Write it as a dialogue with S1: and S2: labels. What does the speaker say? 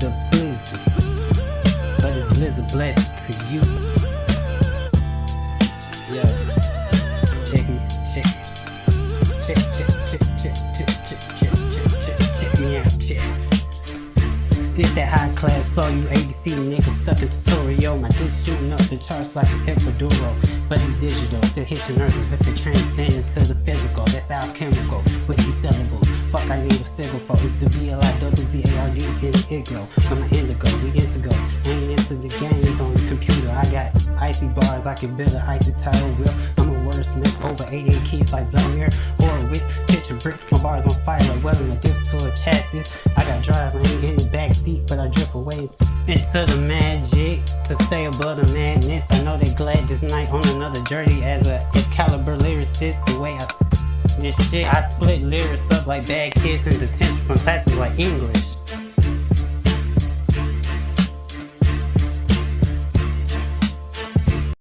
S1: the blizzard, but it's blizzard blessed to you. Yeah, check me, check me out, check. This that high class flow, you ABC niggas stuck in tutorial. My dick shooting up the charts like an epidural, but it's digital, still hit your nerves as if it transcend into the physical. That's alchemical with these syllables. Fuck, I need a signal for it's to be a lot WZARD in the igloo. With my indigo, we indigo. I ain't into the games on the computer. I got icy bars, I can build an icy tile wheel. I'm a wordsmith over 88 keys like Vladimir Horowitz. Picture bricks, my bars on fire like welding a diff to a chassis. I got drive, I ain't in the back seat, but I drift away into the magic to stay above the madness. I know they glad this night on another journey as a Excalibur lyricist. The way I this shit, I split lyrics up like bad kids in detention from classes like English.